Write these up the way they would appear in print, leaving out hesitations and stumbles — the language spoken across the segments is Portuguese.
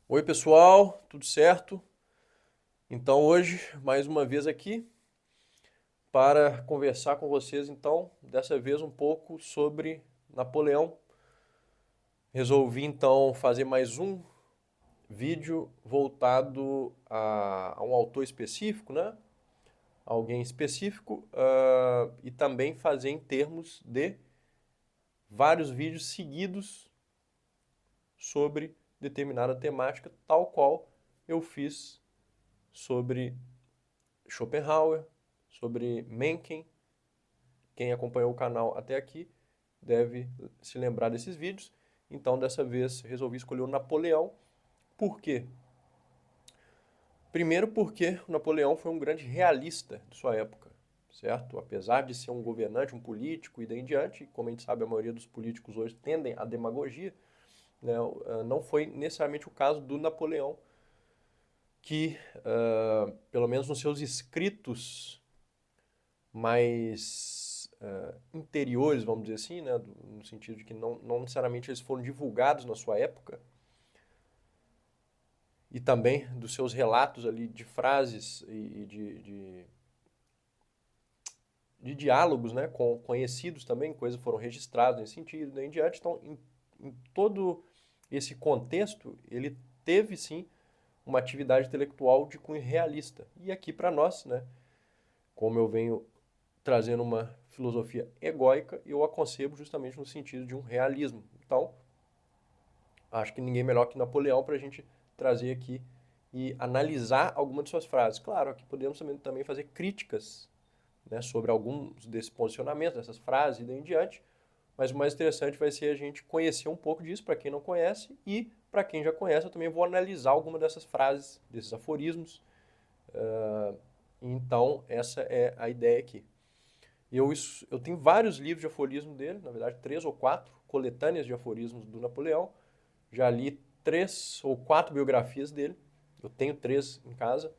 Oi, pessoal, tudo certo? Então, hoje, mais uma vez aqui para conversar com vocês, então, dessa vez um pouco sobre Napoleão. Resolvi então fazer mais um vídeo voltado a um autor específico, né? Alguém específico, e também fazer em termos de vários vídeos seguidos sobre determinada temática, tal qual eu fiz sobre Schopenhauer, sobre Mencken. Quem acompanhou o canal até aqui deve se lembrar desses vídeos. Então, dessa vez, resolvi escolher o Napoleão. Por quê? Primeiro porque o Napoleão foi um grande realista de sua época, certo? Apesar de ser um governante, um político e daí em diante, como a gente sabe, a maioria dos políticos hoje tendem à demagogia, né? Não foi necessariamente o caso do Napoleão, que, pelo menos nos seus escritos mais interiores, vamos dizer assim, né? No sentido de que não necessariamente eles foram divulgados na sua época, e também dos seus relatos ali de frases e de diálogos, né, com conhecidos também, coisas foram registradas nesse sentido, daí em diante. Então, em todo esse contexto, ele teve sim uma atividade intelectual de cunho realista. E aqui para nós, né, como eu venho trazendo uma filosofia egóica, eu aconselho justamente no sentido de um realismo. Então, acho que ninguém melhor que Napoleão para a gente trazer aqui e analisar algumas de suas frases. Claro, aqui podemos também fazer críticas, né, sobre alguns desses posicionamentos, dessas frases e daí em diante, mas o mais interessante vai ser a gente conhecer um pouco disso para quem não conhece, e para quem já conhece eu também vou analisar alguma dessas frases, desses aforismos. Então, essa é a ideia aqui. Eu tenho vários livros de aforismo dele, na verdade, três ou quatro coletâneas de aforismos do Napoleão. Já li três ou quatro biografias dele. Eu tenho três em casa.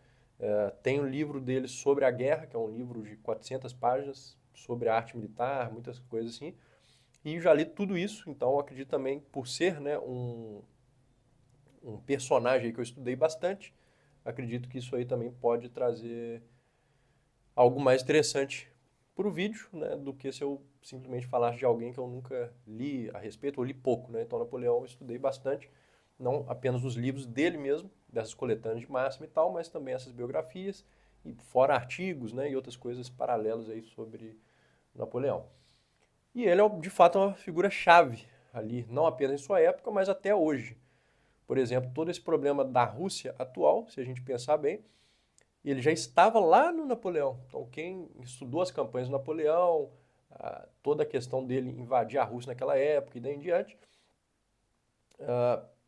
Tenho um livro dele sobre a guerra, que é um livro de 400 páginas, sobre a arte militar, muitas coisas assim. E já li tudo isso, então eu acredito também, por ser, né, um personagem que eu estudei bastante, acredito que isso aí também pode trazer algo mais interessante para o vídeo, né, do que se eu simplesmente falasse de alguém que eu nunca li a respeito, ou li pouco, né? Então, Napoleão eu estudei bastante, não apenas os livros dele mesmo, dessas coletâneas de máxima e tal, mas também essas biografias, e fora artigos, né, e outras coisas paralelas aí sobre Napoleão. E ele é, de fato, uma figura-chave ali, não apenas em sua época, mas até hoje. Por exemplo, todo esse problema da Rússia atual, se a gente pensar bem, ele já estava lá no Napoleão. Então, quem estudou as campanhas do Napoleão, toda a questão dele invadir a Rússia naquela época e daí em diante,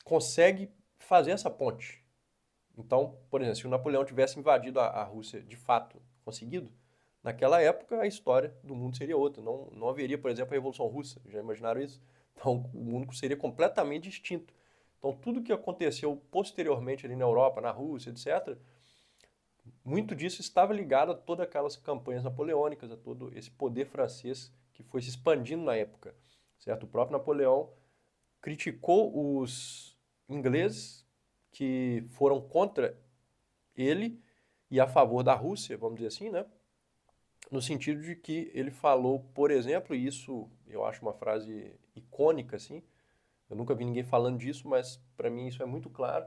consegue fazer essa ponte. Então, por exemplo, se o Napoleão tivesse invadido a Rússia de fato, conseguido, naquela época a história do mundo seria outra. Não haveria, por exemplo, a Revolução Russa. Já imaginaram isso? Então, o mundo seria completamente distinto. Então, tudo que aconteceu posteriormente ali na Europa, na Rússia, etc., muito disso estava ligado a todas aquelas campanhas napoleônicas, a todo esse poder francês que foi se expandindo na época, certo? O próprio Napoleão criticou os ingleses que foram contra ele e a favor da Rússia, vamos dizer assim, né? No sentido de que ele falou, por exemplo, e isso eu acho uma frase icônica, assim, eu nunca vi ninguém falando disso, mas para mim isso é muito claro,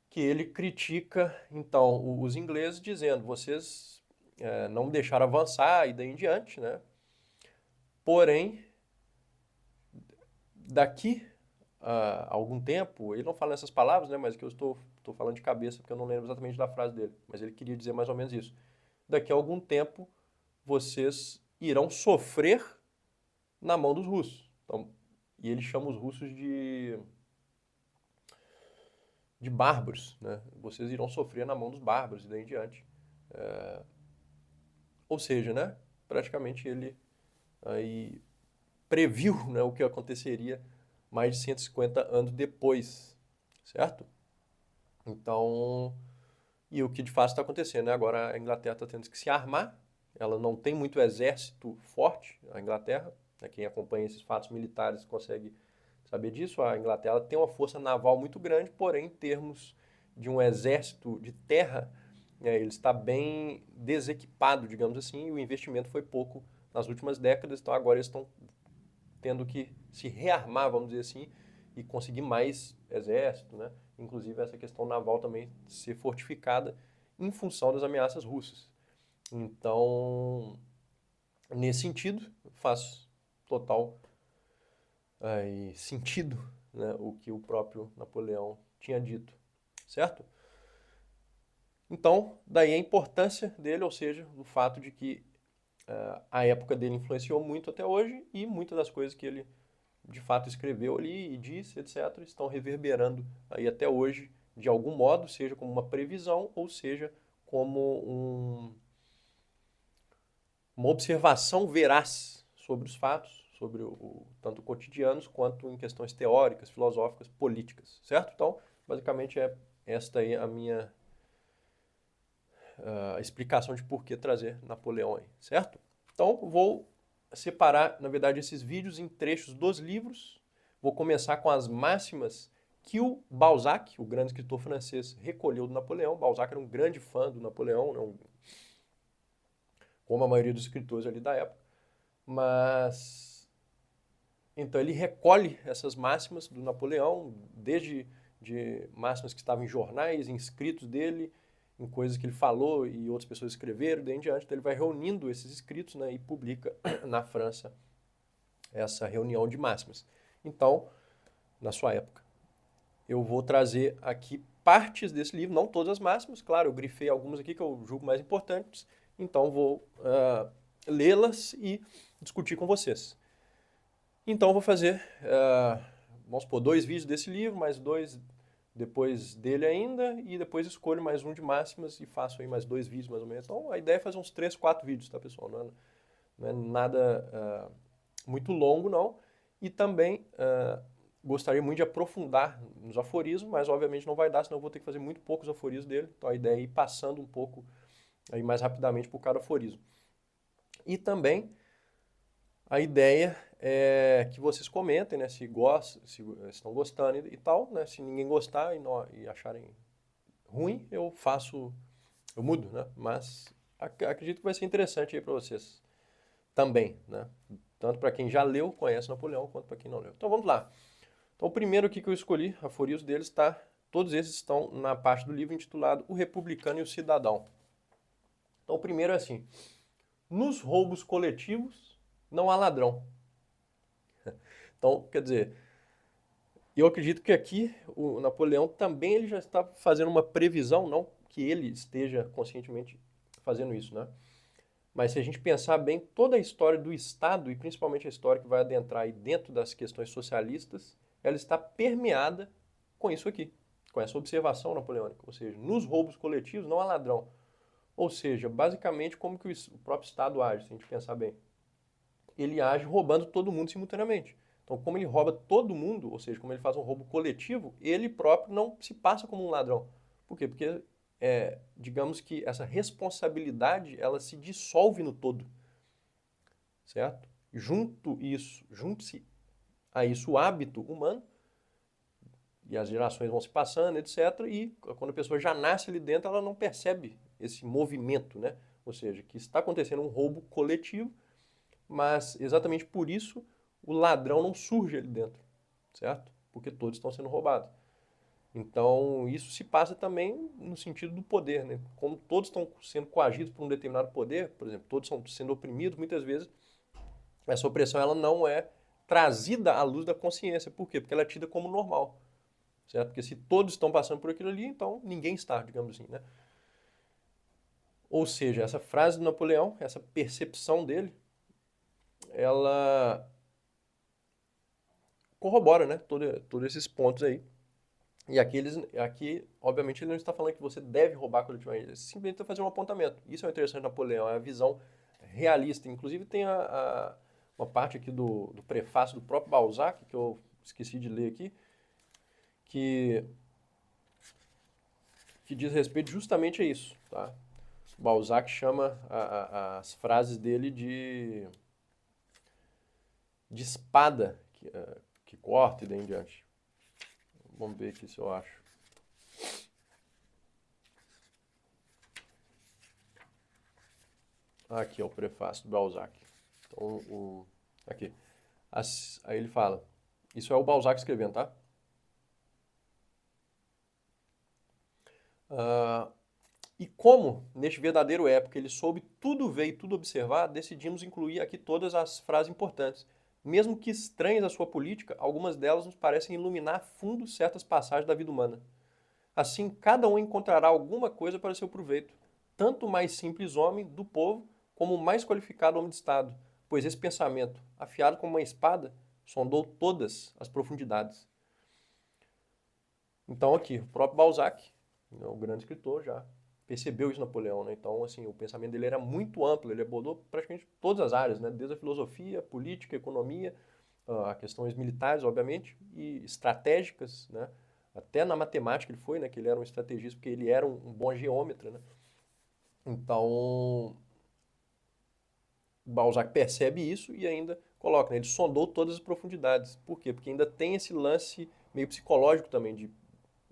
que ele critica, então, os ingleses dizendo, vocês não me deixaram avançar e daí em diante, né? Porém, daqui a algum tempo, ele não fala essas palavras, né? Mas que eu estou falando de cabeça porque eu não lembro exatamente da frase dele, mas ele queria dizer mais ou menos isso. Daqui a algum tempo, vocês irão sofrer na mão dos russos. Então, e ele chama os russos de bárbaros, né? Vocês irão sofrer na mão dos bárbaros e daí em diante. Ou seja, né? Praticamente ele aí previu, né, o que aconteceria mais de 150 anos depois, certo? Então, e o que de fato está acontecendo, né? Agora a Inglaterra está tendo que se armar, ela não tem muito exército forte, a Inglaterra, né? Quem acompanha esses fatos militares consegue saber disso. A Inglaterra tem uma força naval muito grande, porém, em termos de um exército de terra, ele está bem desequipado, digamos assim, e o investimento foi pouco nas últimas décadas, então agora eles estão tendo que se rearmar, vamos dizer assim, e conseguir mais exército, né? Inclusive essa questão naval também ser fortificada em função das ameaças russas. Então, nesse sentido, faz total sentido, né, o que o próprio Napoleão tinha dito, certo? Então, daí a importância dele, ou seja, o fato de que a época dele influenciou muito até hoje e muitas das coisas que ele de fato escreveu ali e disse, etc., estão reverberando aí até hoje de algum modo, seja como uma previsão ou seja como uma observação veraz sobre os fatos, sobre tanto cotidianos quanto em questões teóricas, filosóficas, políticas, certo? Então, basicamente é esta aí a minha explicação de por que trazer Napoleão aí, certo? Então, vou separar, na verdade, esses vídeos em trechos dos livros. Vou começar com as máximas que o Balzac, o grande escritor francês, recolheu do Napoleão. Balzac era um grande fã do Napoleão, né? Como a maioria dos escritores ali da época. Mas, então, ele recolhe essas máximas do Napoleão, desde de máximas que estavam em jornais, em escritos dele, em coisas que ele falou e outras pessoas escreveram, daí em diante. Então ele vai reunindo esses escritos, né, e publica na França essa reunião de máximas. Então, na sua época, eu vou trazer aqui partes desse livro, não todas as máximas, claro, eu grifei algumas aqui que eu julgo mais importantes, então vou lê-las e discutir com vocês. Então vou fazer, vamos supor, 2 vídeos desse livro, mais 2 depois dele ainda, e depois escolho mais um de máximas e faço aí mais 2 vídeos mais ou menos. Então a ideia é fazer uns 3, 4 vídeos, tá, pessoal? Não é nada muito longo, não. E também gostaria muito de aprofundar nos aforismos, mas obviamente não vai dar, senão eu vou ter que fazer muito poucos aforismos dele. Então a ideia é ir passando um pouco aí mais rapidamente por cada aforismo. E também a ideia é que vocês comentem, né, se gostam, se estão gostando e tal, né? Se ninguém gostar e acharem ruim, eu mudo, né? Mas acredito que vai ser interessante aí para vocês também, né? Tanto para quem já leu, conhece Napoleão, quanto para quem não leu. Então vamos lá. Então o primeiro aqui que eu escolhi, aforismo deles, todos esses estão na parte do livro intitulado O Republicano e o Cidadão. Então o primeiro é assim: nos roubos coletivos não há ladrão. Então, quer dizer, eu acredito que aqui o Napoleão também ele já está fazendo uma previsão, não que ele esteja conscientemente fazendo isso, né? Mas se a gente pensar bem, toda a história do Estado, e principalmente a história que vai adentrar aí dentro das questões socialistas, ela está permeada com isso aqui, com essa observação napoleônica. Ou seja, nos roubos coletivos não há ladrão. Ou seja, basicamente como que o próprio Estado age, se a gente pensar bem. Ele age roubando todo mundo simultaneamente. Então, como ele rouba todo mundo, ou seja, como ele faz um roubo coletivo, ele próprio não se passa como um ladrão. Por quê? Porque, digamos que essa responsabilidade, ela se dissolve no todo, certo? Junte-se a isso o hábito humano, e as gerações vão se passando, etc. E quando a pessoa já nasce ali dentro, ela não percebe esse movimento, né? Ou seja, que está acontecendo um roubo coletivo, mas exatamente por isso o ladrão não surge ali dentro, certo? Porque todos estão sendo roubados. Então, isso se passa também no sentido do poder, né? Como todos estão sendo coagidos por um determinado poder, por exemplo, todos estão sendo oprimidos, muitas vezes essa opressão ela não é trazida à luz da consciência. Por quê? Porque ela é tida como normal, certo? Porque se todos estão passando por aquilo ali, então ninguém está, digamos assim, né? Ou seja, essa frase do Napoleão, essa percepção dele, ela corrobora, né, todos esses pontos aí. E aqui, obviamente, ele não está falando que você deve roubar coletivamente, ele simplesmente está fazendo um apontamento. Isso é o interessante do Napoleão, é a visão realista. Inclusive tem uma parte aqui do prefácio do próprio Balzac, que eu esqueci de ler aqui, que diz respeito justamente a isso, tá? Balzac chama as frases dele de espada, que corta e daí em diante. Vamos ver aqui se eu acho. Aqui é o prefácio do Balzac. Então, aqui. Aí ele fala, isso é o Balzac escrevendo, tá? E como, neste verdadeiro época, ele soube tudo ver e tudo observar, decidimos incluir aqui todas as frases importantes. Mesmo que estranhas à sua política, algumas delas nos parecem iluminar a fundo certas passagens da vida humana. Assim, cada um encontrará alguma coisa para seu proveito, tanto o mais simples homem do povo, como o mais qualificado homem de Estado, pois esse pensamento, afiado como uma espada, sondou todas as profundidades. Então aqui, o próprio Balzac, o grande escritor, já percebeu isso Napoleão, né? Então, assim, o pensamento dele era muito amplo, ele abordou praticamente todas as áreas, né? Desde a filosofia, política, economia, questões militares, obviamente, e estratégicas, né? Até na matemática ele foi, né? Que ele era um estrategista, porque ele era um bom geômetra, né? Então, Balzac percebe isso e ainda coloca, né? Ele sondou todas as profundidades. Por quê? Porque ainda tem esse lance meio psicológico também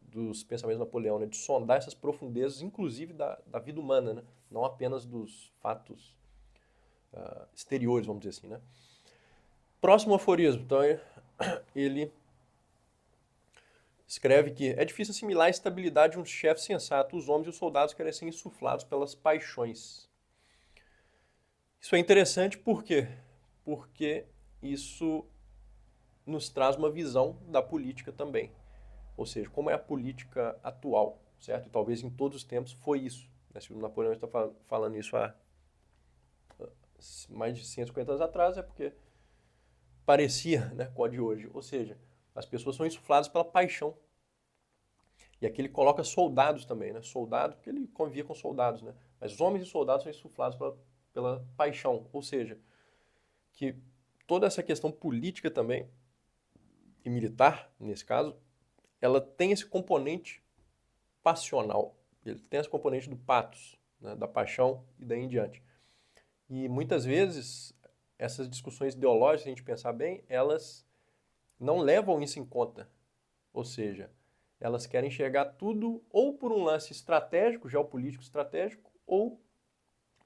dos pensamentos de Napoleão, né? De sondar essas profundezas, inclusive da vida humana, né? Não apenas dos fatos exteriores, vamos dizer assim, né? Próximo aforismo. Então, ele escreve que é difícil assimilar a estabilidade de um chefe sensato. Os homens e os soldados querem ser insuflados pelas paixões. Isso é interessante por quê? Porque isso nos traz uma visão da política também. Ou seja, como é a política atual, certo? E talvez em todos os tempos foi isso. Né? Se o Napoleão está falando isso há mais de 150 anos atrás, é porque parecia, né, com a de hoje. Ou seja, as pessoas são insufladas pela paixão. E aqui ele coloca soldados também, né? Soldado, porque ele convivia com soldados, né? Mas os homens e soldados são insuflados pela paixão. Ou seja, que toda essa questão política também, e militar, nesse caso, ela tem esse componente passional. Ele tem esse componente do pathos, né? Da paixão e daí em diante. E muitas vezes, essas discussões ideológicas, se a gente pensar bem, elas não levam isso em conta. Ou seja, elas querem enxergar tudo ou por um lance estratégico, geopolítico estratégico, ou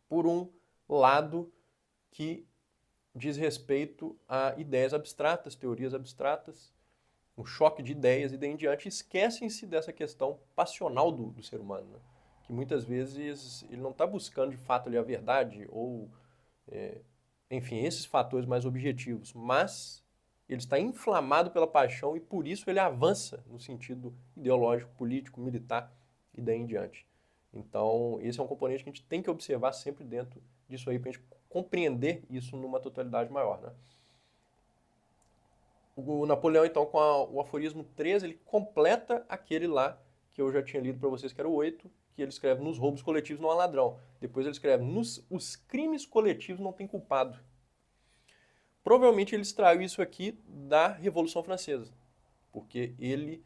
por um lado que diz respeito a ideias abstratas, teorias abstratas, um choque de ideias e daí em diante, esquecem-se dessa questão passional do ser humano, né? Que muitas vezes ele não está buscando de fato ali a verdade ou, enfim, esses fatores mais objetivos, mas ele está inflamado pela paixão e por isso ele avança no sentido ideológico, político, militar e daí em diante. Então, esse é um componente que a gente tem que observar sempre dentro disso aí, para a gente compreender isso numa totalidade maior, né? O Napoleão, então, com o aforismo 13, ele completa aquele lá que eu já tinha lido para vocês, que era o 8, que ele escreve: nos roubos coletivos não há ladrão. Depois ele escreve: os crimes coletivos não tem culpado. Provavelmente ele extraiu isso aqui da Revolução Francesa, porque ele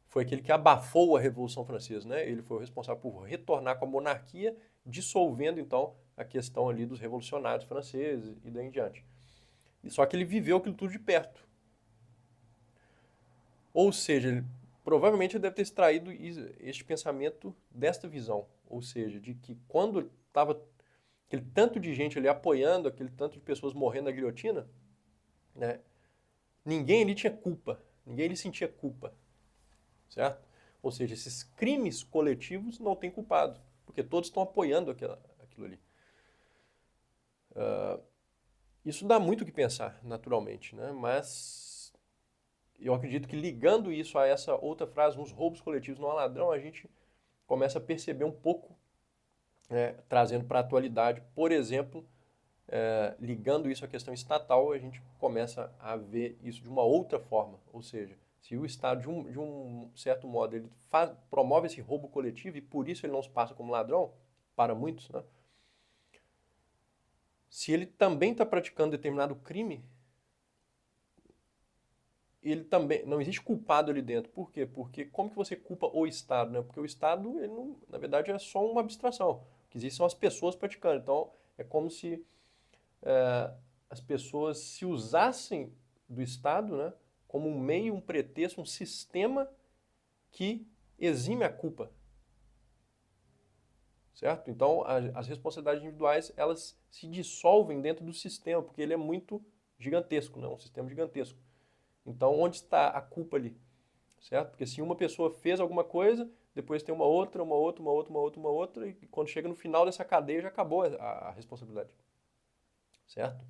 foi aquele que abafou a Revolução Francesa, né? Ele foi o responsável por retornar com a monarquia, dissolvendo então a questão ali dos revolucionários franceses e daí em diante. Só que ele viveu aquilo tudo de perto. Ou seja, provavelmente ele deve ter extraído este pensamento desta visão. Ou seja, de que quando estava aquele tanto de gente ali apoiando, aquele tanto de pessoas morrendo na guilhotina, né, ninguém ali tinha culpa, ninguém ali sentia culpa, certo? Ou seja, esses crimes coletivos não têm culpado, porque todos estão apoiando aquilo ali. Isso dá muito o que pensar, naturalmente, né? Mas eu acredito que ligando isso a essa outra frase, nos roubos coletivos não há ladrão, a gente começa a perceber um pouco, trazendo para a atualidade, por exemplo, ligando isso à questão estatal, a gente começa a ver isso de uma outra forma. Ou seja, se o Estado, de um certo modo, ele promove esse roubo coletivo e por isso ele não se passa como ladrão, para muitos, né? Se ele também está praticando determinado crime, ele também não existe culpado ali dentro. Por quê? Porque como que você culpa o Estado, né? Porque o Estado, ele não, na verdade, é só uma abstração. O que existe são as pessoas praticando. Então, é como se as pessoas se usassem do Estado, né, como um meio, um pretexto, um sistema que exime a culpa. Certo? Então, as responsabilidades individuais, elas se dissolvem dentro do sistema, porque ele é muito gigantesco, né? Um sistema gigantesco. Então, onde está a culpa ali? Certo? Porque se uma pessoa fez alguma coisa, depois tem uma outra, uma outra, e quando chega no final dessa cadeia já acabou a responsabilidade. Certo?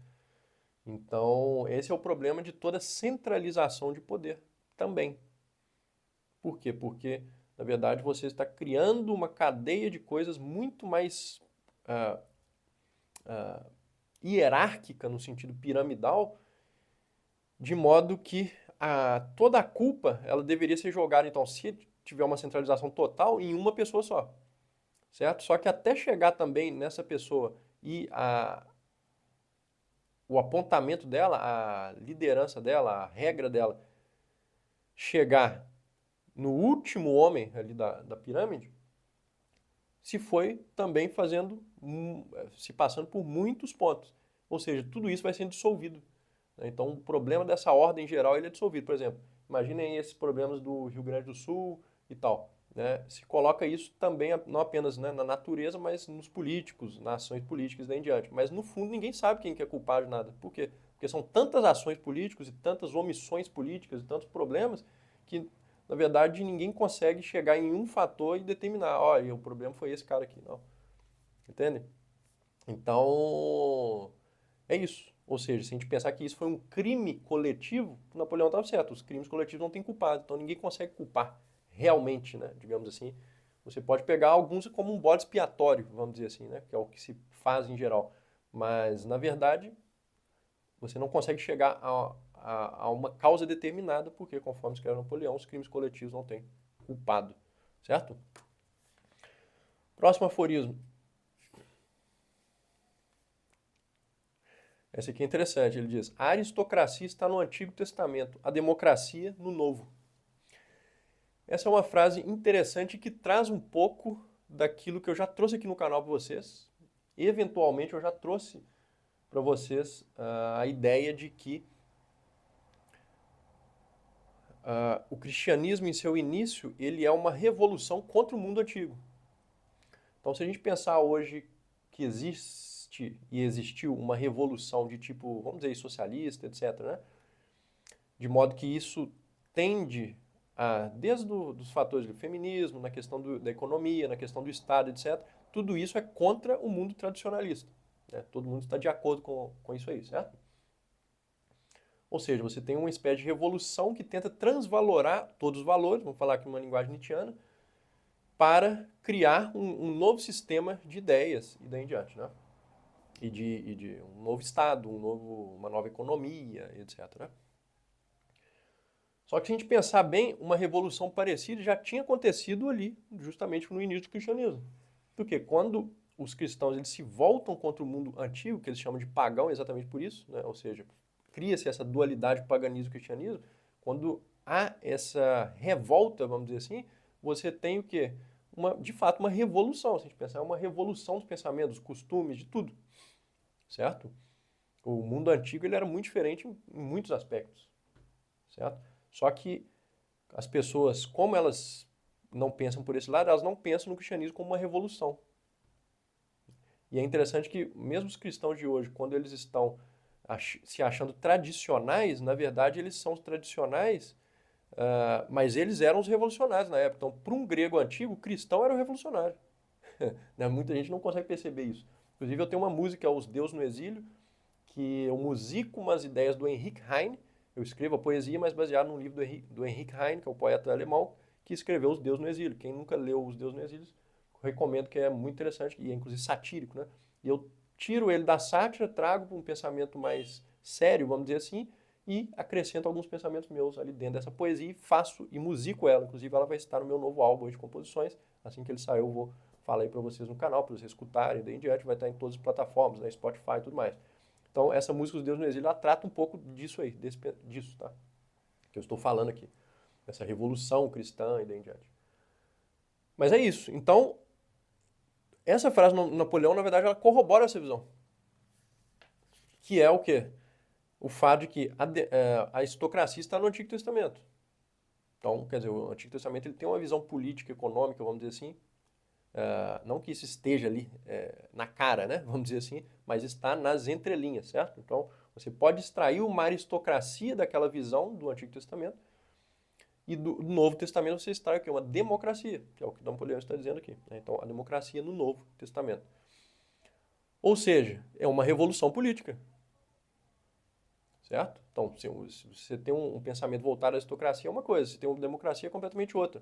Então, esse é o problema de toda centralização de poder também. Por quê? Porque, na verdade, você está criando uma cadeia de coisas muito mais ah, hierárquica, no sentido piramidal, de modo que toda a culpa ela deveria ser jogada, então, se tiver uma centralização total, em uma pessoa só. Certo? Só que até chegar também nessa pessoa e o apontamento dela, a liderança dela, a regra dela, chegar no último homem ali da pirâmide, se foi também se passando por muitos pontos. Ou seja, tudo isso vai sendo dissolvido. Né? Então, o problema dessa ordem geral ele é dissolvido. Por exemplo, imaginem esses problemas do Rio Grande do Sul e tal. Né? Se coloca isso também, não apenas, né, na natureza, mas nos políticos, nas ações políticas e daí em diante. Mas, no fundo, ninguém sabe quem que é culpado de nada. Por quê? Porque são tantas ações políticas e tantas omissões políticas e tantos problemas que, na verdade, ninguém consegue chegar em um fator e determinar, olha, o problema foi esse cara aqui. Não. Entende? Então, é isso. Ou seja, se a gente pensar que isso foi um crime coletivo, Napoleão estava certo, os crimes coletivos não têm culpado, então ninguém consegue culpar realmente, né? Digamos assim. Você pode pegar alguns como um bode expiatório, vamos dizer assim, né? Que é o que se faz em geral. Mas, na verdade, você não consegue chegar a uma causa determinada, porque, conforme escreve Napoleão, os crimes coletivos não têm culpado. Certo? Próximo aforismo. Esse aqui é interessante, ele diz: a aristocracia está no Antigo Testamento, a democracia no Novo. Essa é uma frase interessante que traz um pouco daquilo que eu já trouxe aqui no canal para vocês. Eventualmente eu já trouxe para vocês a ideia de que o cristianismo em seu início ele é uma revolução contra o mundo antigo. Então se a gente pensar hoje que existe e existiu uma revolução de tipo, vamos dizer, socialista, etc., né? De modo que isso tende desde dos fatores do feminismo, na questão da economia, na questão do Estado, etc., tudo isso é contra o mundo tradicionalista. Né? Todo mundo está de acordo com isso aí, certo? Ou seja, você tem uma espécie de revolução que tenta transvalorar todos os valores, vamos falar aqui uma linguagem nietzschiana, para criar um novo sistema de ideias e daí em diante, né? E de um novo Estado, uma nova economia, etc., né? Só que se a gente pensar bem, uma revolução parecida já tinha acontecido ali, justamente no início do cristianismo. Porque quando os cristãos eles se voltam contra o mundo antigo, que eles chamam de pagão exatamente por isso, né? Ou seja, cria-se essa dualidade paganismo e cristianismo, quando há essa revolta, vamos dizer assim, você tem o quê? De fato, uma revolução, se a gente pensar, é uma revolução dos pensamentos, dos costumes, de tudo, certo? O mundo antigo ele era muito diferente em muitos aspectos, certo? Só que as pessoas, como elas não pensam por esse lado, elas não pensam no cristianismo como uma revolução. E é interessante que mesmo os cristãos de hoje, quando eles estão se achando tradicionais, na verdade eles são os tradicionais, mas eles eram os revolucionários na época. Então, para um grego antigo, o cristão era o revolucionário. Muita gente não consegue perceber isso. Inclusive, eu tenho uma música, Os Deus no Exílio, que eu musico umas ideias do Heinrich Heine. Eu escrevo a poesia, mas baseado num livro do Heinrich Heine, que é o poeta alemão, que escreveu Os Deus no Exílio. Quem nunca leu Os Deus no Exílio, recomendo, que é muito interessante e é inclusive satírico, né? E eu tiro ele da sátira, trago para um pensamento mais sério, vamos dizer assim, e acrescento alguns pensamentos meus ali dentro dessa poesia e faço e musico ela. Inclusive, ela vai estar no meu novo álbum de composições. Assim que ele sair, eu vou falar aí para vocês no canal, para vocês escutarem, daí em diante, vai estar em todas as plataformas, né, Spotify e tudo mais. Então, essa música Os Deus no Exílio, ela trata um pouco disso aí, disso, tá? Que eu estou falando aqui. Essa revolução cristã e daí em diante. Mas é isso. Então, essa frase do Napoleão, na verdade, ela corrobora essa visão. Que é o quê? o fato de que a aristocracia está no Antigo Testamento. Então, quer dizer, o Antigo Testamento ele tem uma visão política, econômica, vamos dizer assim, não que isso esteja ali na cara, né? Vamos dizer assim, mas está nas entrelinhas, certo? Então, você pode extrair uma aristocracia daquela visão do Antigo Testamento e do Novo Testamento você extrai o quê? Uma democracia, que é o que Napoleão está dizendo aqui, né? Então, a democracia no Novo Testamento. Ou seja, é uma revolução política, certo? Então, se você tem um pensamento voltado à aristocracia é uma coisa, se tem uma democracia é completamente outra,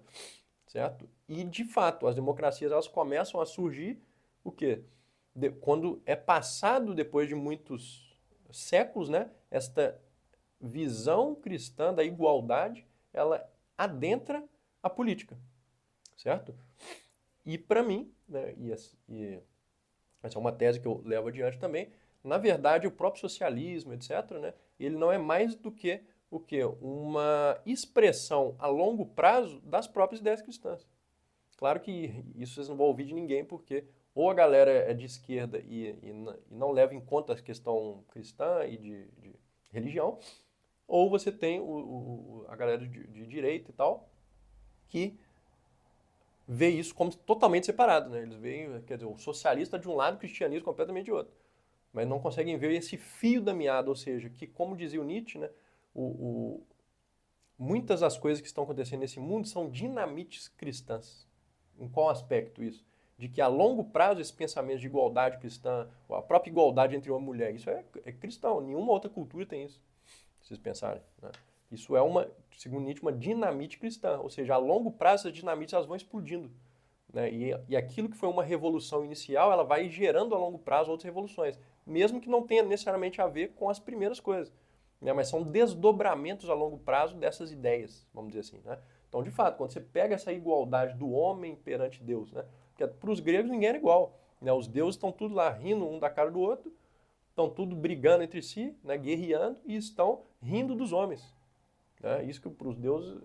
certo? E, de fato, as democracias elas começam a surgir o quê? Quando é passado, depois de muitos séculos, né, esta visão cristã da igualdade, ela adentra a política, certo? E para mim, né, e essa é uma tese que eu levo adiante também, na verdade o próprio socialismo, etc., né, ele não é mais do que o quê? Uma expressão a longo prazo das próprias ideias cristãs. Claro que isso vocês não vão ouvir de ninguém, porque ou a galera é de esquerda e não leva em conta a questão cristã e de religião, ou você tem a galera de direita e tal, que vê isso como totalmente separado, né? Eles veem, quer dizer, o socialista de um lado, o cristianismo completamente de outro. Mas não conseguem ver esse fio da meada, ou seja, que, como dizia o Nietzsche, né, o, o, muitas das coisas que estão acontecendo nesse mundo são dinamites cristãs. Em qual aspecto isso? De que a longo prazo esse pensamento de igualdade cristã, a própria igualdade entre homem e mulher, isso é cristão, nenhuma outra cultura tem isso, se vocês pensarem, né? Isso é uma, segundo Nietzsche, uma dinamite cristã, ou seja, a longo prazo as dinamites elas vão explodindo, né? E aquilo que foi uma revolução inicial, ela vai gerando a longo prazo outras revoluções, mesmo que não tenha necessariamente a ver com as primeiras coisas, né? Mas são desdobramentos a longo prazo dessas ideias, vamos dizer assim, né? Então, de fato, quando você pega essa igualdade do homem perante Deus, né? Porque para os gregos ninguém era igual, né? Os deuses estão tudo lá rindo um da cara do outro, estão tudo brigando entre si, né? Guerreando e estão rindo dos homens, né? Isso que para os deuses,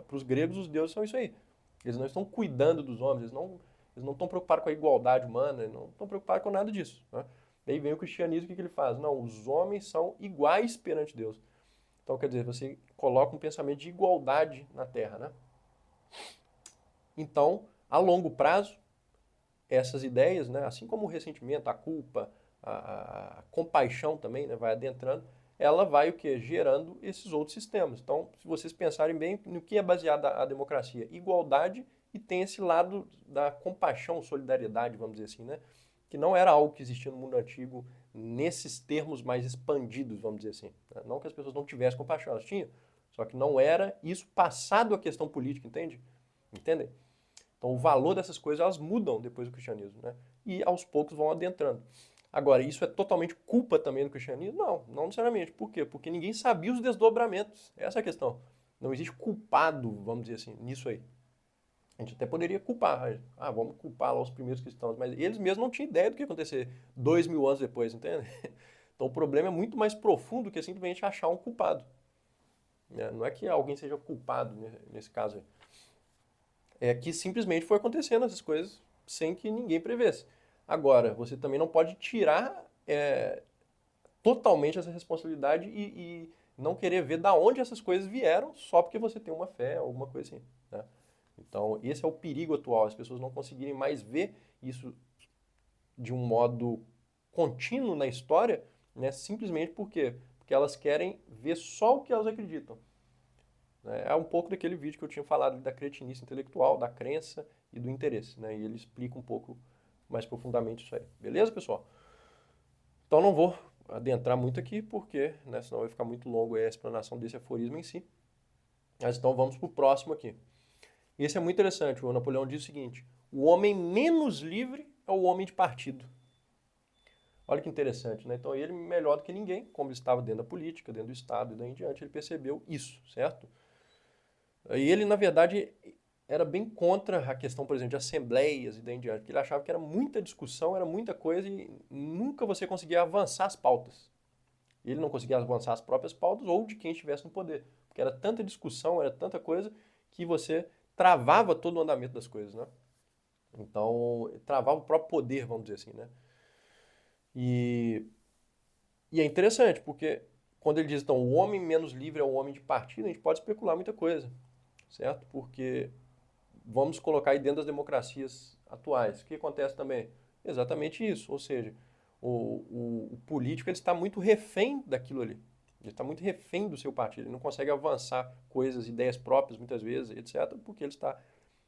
para os gregos, os deuses são isso aí. Eles não estão cuidando dos homens, eles não estão preocupados com a igualdade humana, eles não estão preocupados com nada disso, né? Daí vem o cristianismo, o que ele faz? Não, os homens são iguais perante Deus. Então, quer dizer, você coloca um pensamento de igualdade na Terra, né? Então, a longo prazo, essas ideias, né, assim como o ressentimento, a culpa, a compaixão também, né, vai adentrando, ela vai o que? Gerando esses outros sistemas. Então, se vocês pensarem bem no que é baseada a democracia, igualdade e tem esse lado da compaixão, solidariedade, vamos dizer assim, né? Que não era algo que existia no mundo antigo nesses termos mais expandidos, vamos dizer assim, né? Não que as pessoas não tivessem compaixão, elas tinham, só que não era isso passado à questão política, entende? Entendem? Então, o valor dessas coisas, elas mudam depois do cristianismo, né? E aos poucos vão adentrando. Agora, isso é totalmente culpa também do cristianismo? Não, não necessariamente. Por quê? Porque ninguém sabia os desdobramentos. Essa é a questão. Não existe culpado, vamos dizer assim, nisso aí. A gente até poderia culpar. Ah, vamos culpar lá os primeiros cristãos. Mas eles mesmos não tinham ideia do que ia acontecer 2000 anos depois, entende? Então o problema é muito mais profundo que simplesmente achar um culpado. Não é que alguém seja culpado nesse caso aí. É que simplesmente foi acontecendo essas coisas sem que ninguém prevesse. Agora, você também não pode tirar totalmente essa responsabilidade e não querer ver da onde essas coisas vieram só porque você tem uma fé, alguma coisa assim, né? Então, esse é o perigo atual, as pessoas não conseguirem mais ver isso de um modo contínuo na história, né? Simplesmente por quê? Porque elas querem ver só o que elas acreditam. É um pouco daquele vídeo que eu tinha falado da cretinice intelectual, da crença e do interesse, né? E ele explica um pouco mais profundamente isso aí. Beleza, pessoal? Então não vou adentrar muito aqui, porque, né, senão vai ficar muito longo a explanação desse aforismo em si. Mas então vamos para o próximo aqui. Esse é muito interessante. O Napoleão diz o seguinte: o homem menos livre é o homem de partido. Olha que interessante, né? Então ele, melhor do que ninguém, como ele estava dentro da política, dentro do Estado e daí em diante, ele percebeu isso, certo? E ele, na verdade, era bem contra a questão, por exemplo, de assembleias e daí em diante, porque ele achava que era muita discussão, era muita coisa e nunca você conseguia avançar as pautas. Ele não conseguia avançar as próprias pautas ou de quem estivesse no poder, porque era tanta discussão, era tanta coisa que você travava todo o andamento das coisas, né? Então, travava o próprio poder, vamos dizer assim, né? E, e é interessante, porque quando ele diz, então, o homem menos livre é o homem de partido, a gente pode especular muita coisa, certo? Porque vamos colocar aí dentro das democracias atuais. O que acontece também? Exatamente isso, ou seja, o político ele está muito refém daquilo ali. Ele está muito refém do seu partido, ele não consegue avançar coisas, ideias próprias, muitas vezes, etc., porque ele está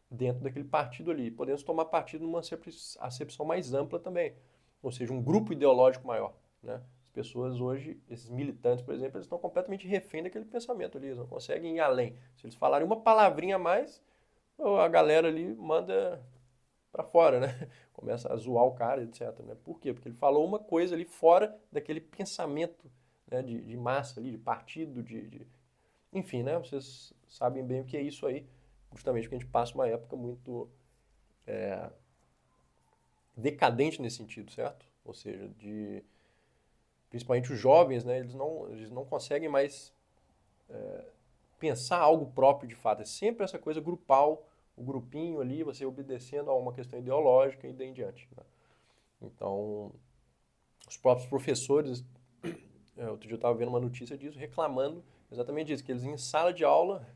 dentro daquele partido ali. Podemos tomar partido numa acepção mais ampla também, ou seja, um grupo ideológico maior, né? As pessoas hoje, esses militantes, por exemplo, eles estão completamente refém daquele pensamento ali, eles não conseguem ir além. Se eles falarem uma palavrinha a mais, a galera ali manda para fora, né? Começa a zoar o cara, etc. Né? Por quê? Porque ele falou uma coisa ali fora daquele pensamento, né, de massa ali, de partido, enfim, né? Vocês sabem bem o que é isso aí, justamente porque a gente passa uma época muito decadente nesse sentido, certo? Ou seja, principalmente os jovens, né? Eles não conseguem mais pensar algo próprio de fato. É sempre essa coisa grupal, o grupinho ali, você obedecendo a uma questão ideológica e daí em diante. Né? Então, os próprios professores, outro dia eu estava vendo uma notícia disso, reclamando exatamente disso, que eles em sala de aula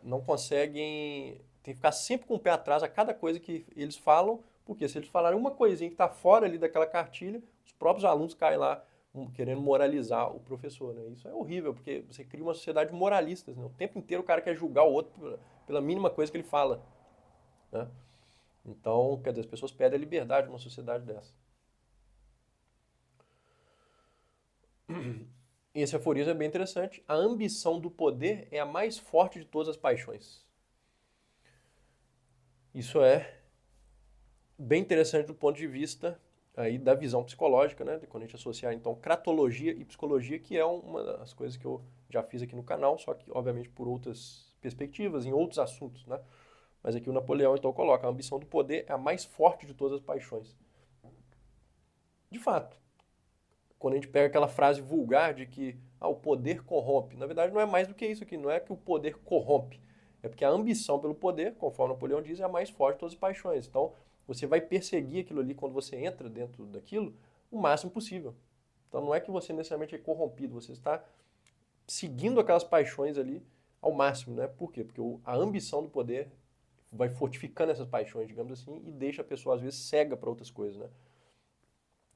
não conseguem, tem que ficar sempre com o pé atrás a cada coisa que eles falam, porque se eles falarem uma coisinha que está fora ali daquela cartilha, os próprios alunos caem lá querendo moralizar o professor, né? Isso é horrível, porque você cria uma sociedade de moralistas, né? O tempo inteiro o cara quer julgar o outro pela mínima coisa que ele fala, né? Então, quer dizer, as pessoas perdem a liberdade numa sociedade dessa. Esse aforismo é bem interessante. A ambição do poder é a mais forte de todas as paixões. Isso é bem interessante do ponto de vista aí da visão psicológica, né? Quando a gente associar então cratologia e psicologia, que é uma das coisas que eu já fiz aqui no canal, só que obviamente por outras perspectivas, em outros assuntos, né? Mas aqui o Napoleão então coloca: a ambição do poder é a mais forte de todas as paixões. De fato, quando a gente pega aquela frase vulgar de que o poder corrompe, na verdade não é mais do que isso aqui, não é que o poder corrompe, é porque a ambição pelo poder, conforme Napoleão diz, é a mais forte de todas as paixões. Então, você vai perseguir aquilo ali quando você entra dentro daquilo o máximo possível. Então, não é que você necessariamente é corrompido, você está seguindo aquelas paixões ali ao máximo, né? Por quê? Porque a ambição do poder vai fortificando essas paixões, digamos assim, e deixa a pessoa às vezes cega para outras coisas, né?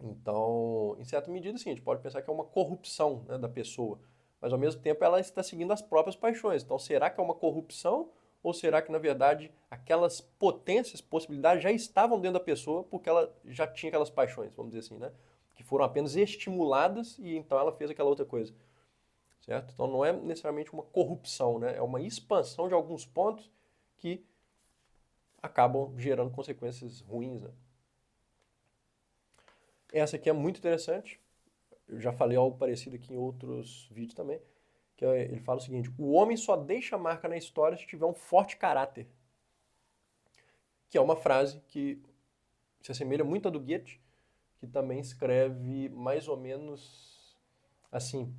Então, em certa medida, sim, a gente pode pensar que é uma corrupção, né, da pessoa, mas ao mesmo tempo ela está seguindo as próprias paixões. Então, será que é uma corrupção ou será que, na verdade, aquelas potências, possibilidades já estavam dentro da pessoa porque ela já tinha aquelas paixões, vamos dizer assim, né? Que foram apenas estimuladas e então ela fez aquela outra coisa, certo? Então, não é necessariamente uma corrupção, né? É uma expansão de alguns pontos que acabam gerando consequências ruins, né? Essa aqui é muito interessante. Eu já falei algo parecido aqui em outros vídeos também, que ele fala o seguinte: o homem só deixa marca na história se tiver um forte caráter. Que é uma frase que se assemelha muito à do Goethe, que também escreve mais ou menos assim,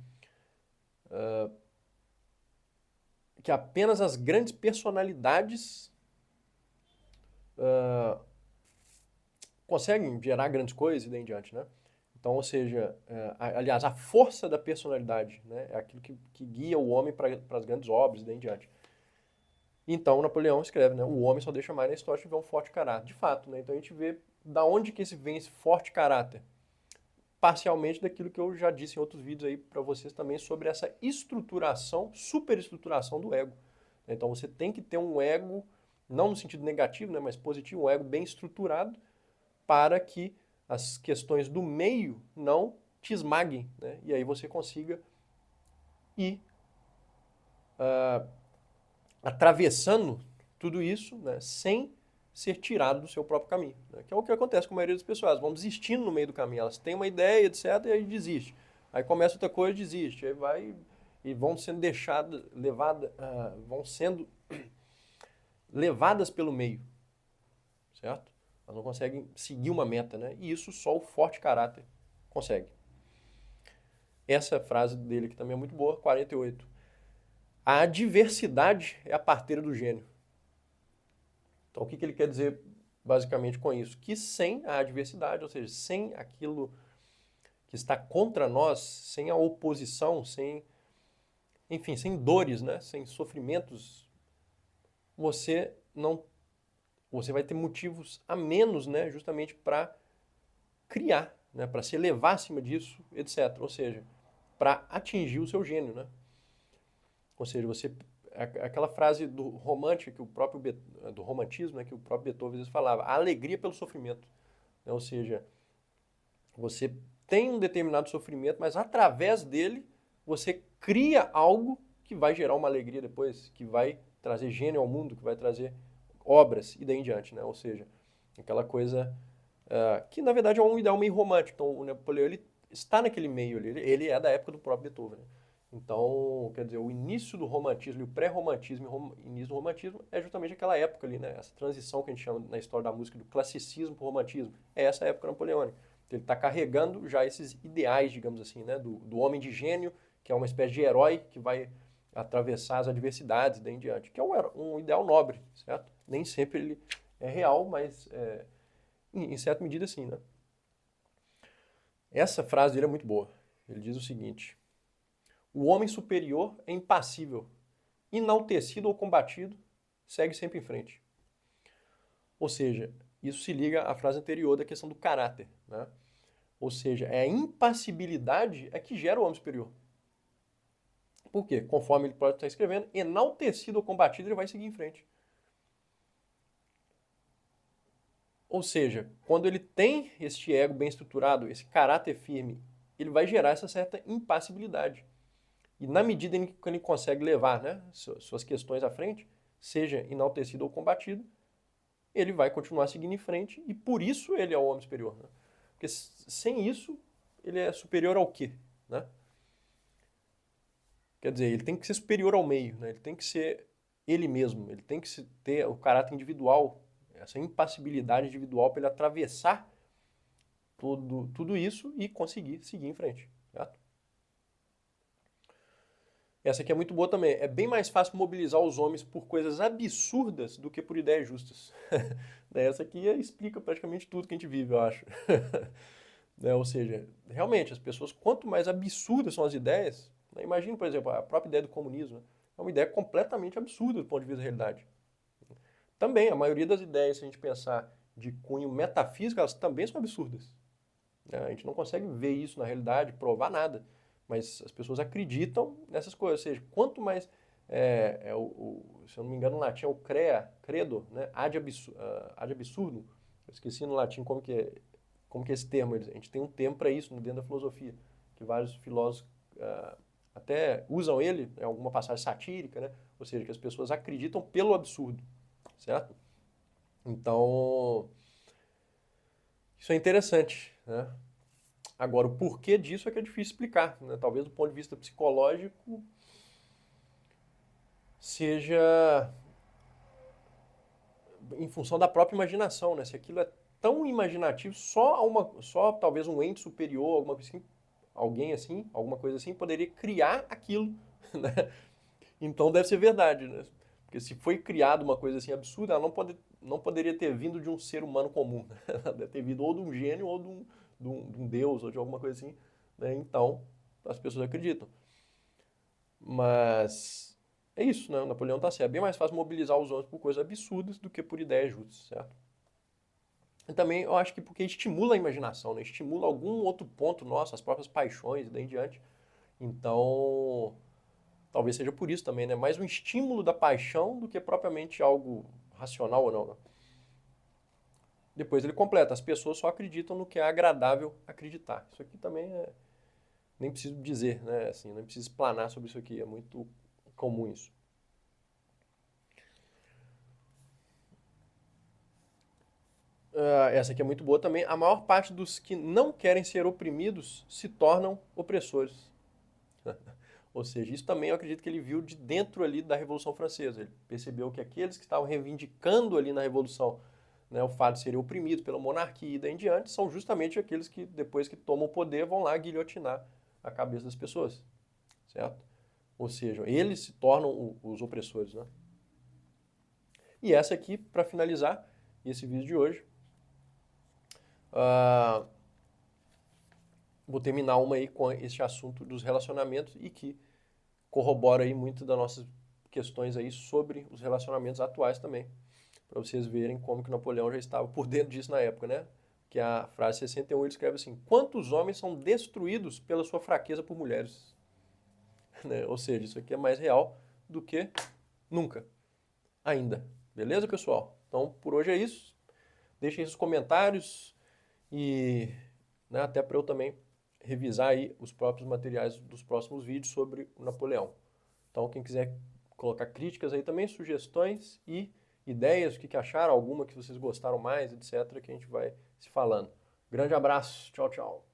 que apenas as grandes personalidades conseguem gerar grandes coisas e daí em diante, né? Então, ou seja, aliás, a força da personalidade, né, é aquilo que guia o homem para as grandes obras e daí em diante. Então, Napoleão escreve, né, o homem só deixa mais na história se tiver um forte caráter. De fato, né? Então a gente vê da onde que vem esse forte caráter. Parcialmente daquilo que eu já disse em outros vídeos aí para vocês também sobre essa estruturação, superestruturação do ego. Então você tem que ter um ego, não no sentido negativo, né, mas positivo, um ego bem estruturado para que as questões do meio não te esmaguem, né? E aí você consiga ir atravessando tudo isso, né, sem ser tirado do seu próprio caminho, né, que é o que acontece com a maioria das pessoas. Elas vão desistindo no meio do caminho, elas têm uma ideia, etc, e aí desiste. Aí começa outra coisa, desiste, aí vai e vão sendo deixadas, vão sendo levadas pelo meio, certo? Elas não conseguem seguir uma meta, né? E isso só o forte caráter consegue. Essa frase dele aqui também é muito boa, 48. A adversidade é a parteira do gênio. Então, o que ele quer dizer basicamente com isso? Que sem a adversidade, ou seja, sem aquilo que está contra nós, sem a oposição, sem, enfim, sem dores, né? Sem sofrimentos, você não, você vai ter motivos a menos, né? Justamente para criar, né? Para se elevar acima disso, etc. Ou seja, para atingir o seu gênio, né? Ou seja, você aquela frase do romântico que o próprio do romantismo, né, que o próprio Beethoven às vezes falava, a alegria pelo sofrimento, né? Ou seja, você tem um determinado sofrimento, mas através dele você cria algo que vai gerar uma alegria depois, que vai trazer gênio ao mundo, que vai trazer obras e daí em diante, né? Ou seja, aquela coisa que na verdade é um ideal meio romântico. Então o Napoleão ele está naquele meio ali, ele é da época do próprio Beethoven, né? Então, quer dizer, o início do romantismo e o pré-romantismo e o início do romantismo é justamente aquela época ali, né? Essa transição que a gente chama na história da música do classicismo para o romantismo. É essa época napoleônica. Então, ele está carregando já esses ideais, digamos assim, né? Do homem de gênio, que é uma espécie de herói que vai atravessar as adversidades e daí em diante, que é um ideal nobre, certo? Nem sempre ele é real, mas em certa medida sim, né? Essa frase dele é muito boa. Ele diz o seguinte: o homem superior é impassível, enaltecido ou combatido, segue sempre em frente. Ou seja, isso se liga à frase anterior da questão do caráter, né? Ou seja, é a impassibilidade é que gera o homem superior. Por quê? Conforme ele pode estar escrevendo, enaltecido ou combatido, ele vai seguir em frente. Ou seja, quando ele tem este ego bem estruturado, esse caráter firme, ele vai gerar essa certa impassibilidade. E na medida em que ele consegue levar, né, suas questões à frente, seja enaltecido ou combatido, ele vai continuar seguindo em frente e por isso ele é o homem superior. Né? Porque sem isso, ele é superior ao quê? Né? Quer dizer, ele tem que ser superior ao meio, né? Ele tem que ser ele mesmo, ele tem que ter o caráter individual, essa impassibilidade individual para ele atravessar tudo isso e conseguir seguir em frente. Certo? Essa aqui é muito boa também. É bem mais fácil mobilizar os homens por coisas absurdas do que por ideias justas. Essa aqui explica praticamente tudo que a gente vive, eu acho. Né? Ou seja, realmente, as pessoas, quanto mais absurdas são as ideias, né? Imagina, por exemplo, a própria ideia do comunismo, né? É uma ideia completamente absurda do ponto de vista da realidade. Também, a maioria das ideias, se a gente pensar de cunho metafísico, elas também são absurdas. Né? A gente não consegue ver isso na realidade, provar nada. Mas as pessoas acreditam nessas coisas. Ou seja, quanto mais. Se eu não me engano, no latim é o credo, né? Ad absurdum. Eu esqueci no latim como que é esse termo. A gente tem um termo para isso dentro da filosofia, que vários filósofos até usam ele em alguma passagem satírica, né? Ou seja, que as pessoas acreditam pelo absurdo, certo? Então, isso é interessante, né? Agora, o porquê disso é que é difícil explicar, né? Talvez do ponto de vista psicológico seja em função da própria imaginação, né? Se aquilo é tão imaginativo, só talvez um ente superior, alguma coisa assim, alguém assim, alguma coisa assim, poderia criar aquilo, né? Então deve ser verdade, né? Porque se foi criada uma coisa assim absurda, ela não poderia ter vindo de um ser humano comum. Né? Ela deve ter vindo ou de um gênio ou de um deus ou de alguma coisa assim. Né? Então, as pessoas acreditam. Mas é isso, né? O Napoleão está certo. É bem mais fácil mobilizar os homens por coisas absurdas do que por ideias justas, certo? E também eu acho que porque estimula a imaginação, né? Estimula algum outro ponto nosso, as próprias paixões e daí em diante. Então, talvez seja por isso também, né? Mais um estímulo da paixão do que propriamente algo racional ou não, né? Depois ele completa, as pessoas só acreditam no que é agradável acreditar. Isso aqui também nem preciso dizer, né? Assim, nem preciso explanar sobre isso aqui, é muito comum isso. Essa aqui é muito boa também. A maior parte dos que não querem ser oprimidos se tornam opressores. Ou seja, isso também eu acredito que ele viu de dentro ali da Revolução Francesa. Ele percebeu que aqueles que estavam reivindicando ali na Revolução, né, o fato de serem oprimidos pela monarquia e daí em diante, são justamente aqueles que depois que tomam o poder vão lá guilhotinar a cabeça das pessoas, certo? Ou seja, eles se tornam os opressores, né? E essa aqui, para finalizar esse vídeo de hoje, vou terminar uma aí com esse assunto dos relacionamentos e que corrobora aí muito das nossas questões aí sobre os relacionamentos atuais também, para vocês verem como que Napoleão já estava por dentro disso na época, né? Que a frase 61 ele escreve assim: quantos homens são destruídos pela sua fraqueza por mulheres? Né? Ou seja, isso aqui é mais real do que nunca, ainda. Beleza, pessoal? Então, por hoje é isso. Deixem seus comentários e né, até para eu também revisar aí os próprios materiais dos próximos vídeos sobre o Napoleão. Então, quem quiser colocar críticas aí também, sugestões e ideias, o que acharam, alguma que vocês gostaram mais, etc., que a gente vai se falando. Grande abraço, tchau, tchau.